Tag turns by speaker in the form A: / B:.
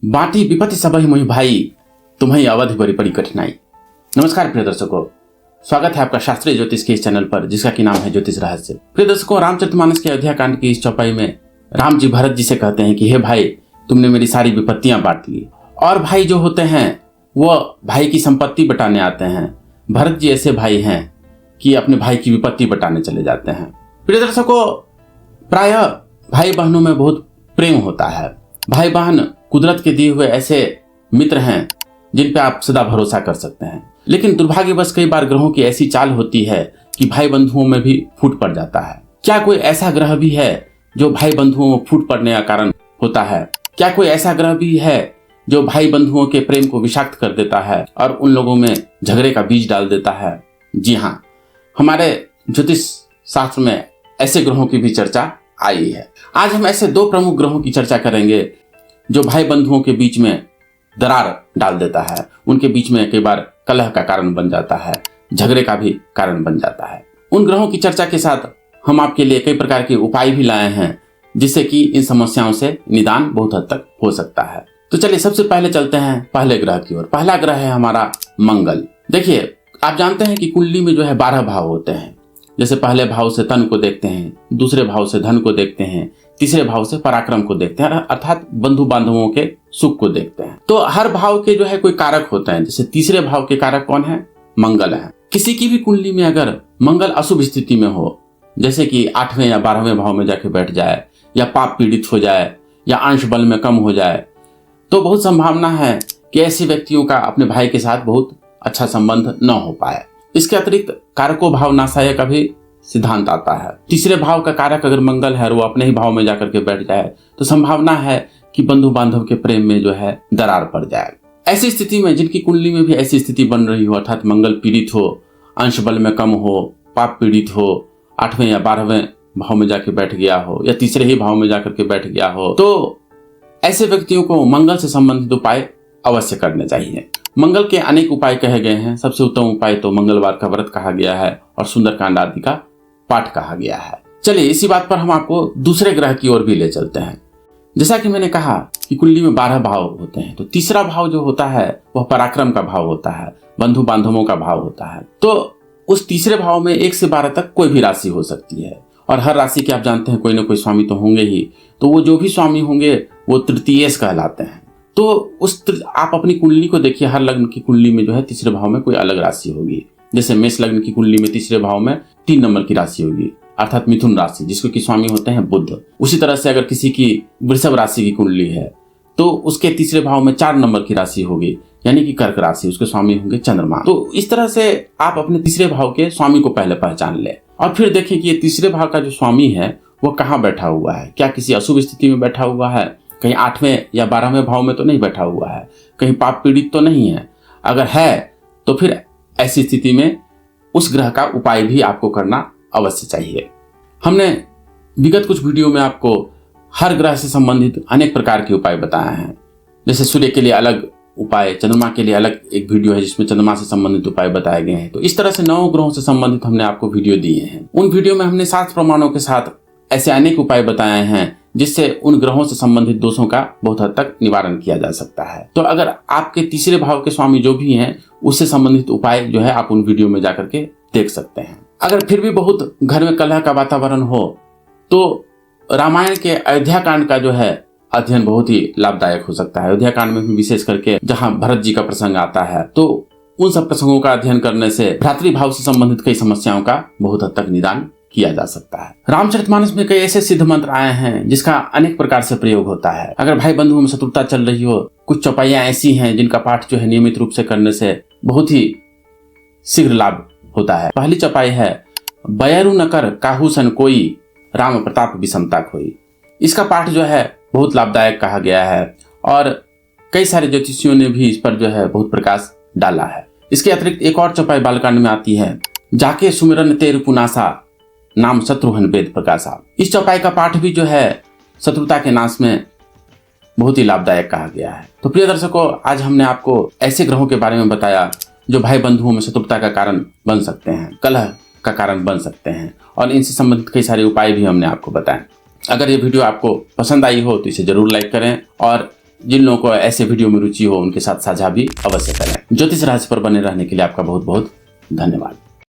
A: बाटी विपत्ति सबहि मोहि भाई, तुम्हें अवधि बड़ी बड़ी कठिनाई। नमस्कार प्रिय दर्शकों, स्वागत है आपका शास्त्रीय ज्योतिष के इस चैनल पर जिसका की नाम है ज्योतिष रहस्य। प्रिय दर्शकों, रामचरितमानस के अयोध्या कांड की इस चौपाई में राम जी भरत जी से कहते हैं कि हे भाई, तुमने मेरी सारी विपत्तियां बांट ली। और भाई जो होते हैं वो भाई की संपत्ति बटाने आते हैं। भरत जी ऐसे भाई हैं कि अपने भाई की विपत्ति बटाने चले जाते हैं। प्रिय दर्शकों, प्रायः भाई बहनों में बहुत प्रेम होता है। भाई बहन कुदरत के दिए हुए ऐसे मित्र हैं जिन पे आप सदा भरोसा कर सकते हैं। लेकिन दुर्भाग्यवश कई बार ग्रहों की ऐसी चाल होती है कि भाई बंधुओं में भी फूट पड़ जाता है। क्या कोई ऐसा ग्रह भी है जो भाई बंधुओं में फूट पड़ने का कारण होता है? क्या कोई ऐसा ग्रह भी है जो भाई बंधुओं के प्रेम को विषाक्त कर देता है और उन लोगों में झगड़े का बीज डाल देता है? जी हाँ, हमारे ज्योतिष शास्त्र में ऐसे ग्रहों की भी चर्चा आई है। आज हम ऐसे दो प्रमुख ग्रहों की चर्चा करेंगे जो भाई बंधुओं के बीच में दरार डाल देता है, उनके बीच में कई बार कलह का कारण बन जाता है, झगड़े का भी कारण बन जाता है। उन ग्रहों की चर्चा के साथ हम आपके लिए कई प्रकार के उपाय भी लाए हैं जिससे कि इन समस्याओं से निदान बहुत हद तक हो सकता है। तो चलिए सबसे पहले चलते हैं पहले ग्रह की ओर। पहला ग्रह है हमारा मंगल। देखिए, आप जानते हैं कि कुंडली में जो है 12 भाव होते हैं। जैसे पहले भाव से तन को देखते हैं, दूसरे भाव से धन को देखते हैं, तीसरे भाव से पराक्रम को देखते हैं, अर्थात बंधु बांधवों के सुख को देखते हैं। तो हर भाव के जो है कोई कारक होते हैं। जैसे तीसरे भाव के कारक कौन है? मंगल है। किसी की भी कुंडली में अगर मंगल अशुभ स्थिति में हो, जैसे कि 8वें या 12वें भाव में जाके बैठ जाए, या पाप पीड़ित हो जाए, या अंश बल में कम हो जाए, तो बहुत संभावना है कि ऐसे व्यक्तियों का अपने भाई के साथ बहुत अच्छा संबंध न हो पाए। इसके अतिरिक्त कारको भाव नाशाय का भी सिद्धांत आता है। तीसरे भाव का कारक अगर मंगल है और वो अपने ही भाव में जाकर के बैठ जाए तो संभावना है कि बंधु बांधव के प्रेम में जो है दरार पड़ जाए। ऐसी स्थिति में जिनकी कुंडली में भी ऐसी स्थिति बन रही हो, अर्थात मंगल पीड़ित हो, अंश बल में कम हो, पाप पीड़ित हो, 8वें या 12वें भाव में जाके बैठ गया हो, या तीसरे ही भाव में जाकर के बैठ गया हो, तो ऐसे व्यक्तियों को मंगल से संबंधित उपाय अवश्य करने चाहिए। मंगल के अनेक उपाय कहे गए हैं। सबसे उत्तम उपाय तो मंगलवार का व्रत कहा गया है और सुंदरकांड आदि का पाठ कहा गया है। चलिए इसी बात पर हम आपको दूसरे ग्रह की ओर भी ले चलते हैं। जैसा कि मैंने कहा कि कुंडली में 12 भाव होते हैं, तो तीसरा भाव जो होता है वह पराक्रम का भाव होता है, बंधु बांधवों का भाव होता है। तो उस तीसरे भाव में 1 से 12 तक कोई भी राशि हो सकती है, और हर राशि के आप जानते हैं कोई ना कोई स्वामी तो होंगे ही। तो वो जो भी स्वामी होंगे वो तृतीयेश कहलाते हैं। तो आप अपनी कुंडली को देखिए, हर लग्न की कुंडली में जो है तीसरे भाव में कोई अलग राशि होगी। जैसे मेष लग्न की कुंडली में तीसरे भाव में 3 नंबर की राशि होगी, अर्थात मिथुन राशि, जिसको कि स्वामी होते हैं बुध। उसी तरह से अगर किसी की वृषभ राशि की कुंडली है तो उसके तीसरे भाव में 4 नंबर की राशि होगी, यानी कि कर्क राशि, उसके स्वामी होंगे चंद्रमा। तो इस तरह से आप अपने तीसरे भाव के स्वामी को पहले पहचान ले और फिर देखें कि ये तीसरे भाव का जो स्वामी है वो कहाँ बैठा हुआ है। क्या किसी अशुभ स्थिति में बैठा हुआ है? कहीं 8वें या 12वें भाव में तो नहीं बैठा हुआ है? कहीं पाप पीड़ित तो नहीं है? अगर है तो फिर ऐसी स्थिति में उस ग्रह का उपाय भी आपको करना अवश्य चाहिए। हमने विगत कुछ वीडियो में आपको हर ग्रह से संबंधित अनेक प्रकार के उपाय बताए हैं। जैसे सूर्य के लिए अलग उपाय, चंद्रमा के लिए अलग एक वीडियो है जिसमें चंद्रमा से संबंधित उपाय बताए गए हैं। तो इस तरह से 9 ग्रहों से संबंधित हमने आपको वीडियो दिए हैं। उन वीडियो में हमने 7 प्रमाणों के साथ ऐसे अनेक उपाय बताए हैं जिससे उन ग्रहों से संबंधित दोषों का बहुत हद तक निवारण किया जा सकता है। तो अगर आपके तीसरे भाव के स्वामी जो भी हैं उससे संबंधित उपाय जो है आप उन वीडियो में जाकर के देख सकते हैं। अगर फिर भी बहुत घर में कलह का वातावरण हो तो रामायण के अयोध्या कांड का जो है अध्ययन बहुत ही लाभदायक हो सकता है। अयोध्या कांड में भी विशेष करके जहां भरत जी का प्रसंग आता है, तो उन सब प्रसंगों का अध्ययन करने से भ्रातृभाव से संबंधित कई समस्याओं का बहुत हद तक निदान किया जा सकता है। रामचरितमानस में कई ऐसे सिद्ध मंत्र आए हैं जिसका अनेक प्रकार से प्रयोग होता है। अगर भाई बंधुओं में शत्रुता चल रही हो, कुछ चौपाइयां ऐसी हैं जिनका पाठ जो है नियमित रूप से करने से बहुत ही शीघ्र लाभ होता है। पहली चौपाई है बयरु न कर काहू सन कोई, राम प्रताप विषमता खोई। इसका पाठ जो है बहुत लाभदायक कहा गया है और कई सारे ज्योतिषियों ने भी इस पर जो है बहुत प्रकाश डाला है। इसके अतिरिक्त एक और चौपाई बालकांड में आती है, जाके सुमिरन तेरु पुनासा, नाम शत्रुघ्न वेद प्रकाशा। इस चौपाई का पाठ भी जो है शत्रुता के नाश में बहुत ही लाभदायक कहा गया है। तो प्रिय दर्शकों, आज हमने आपको ऐसे ग्रहों के बारे में बताया जो भाई बंधुओं में शत्रुता का कारण बन सकते हैं, कलह का कारण बन सकते हैं, और इनसे संबंधित कई सारे उपाय भी हमने आपको बताए। अगर ये वीडियो आपको पसंद आई हो तो इसे जरूर लाइक करें और जिन लोगों को ऐसे वीडियो में रुचि हो उनके साथ साझा भी अवश्य करें। ज्योतिष रहस्य पर बने रहने के लिए आपका बहुत बहुत धन्यवाद।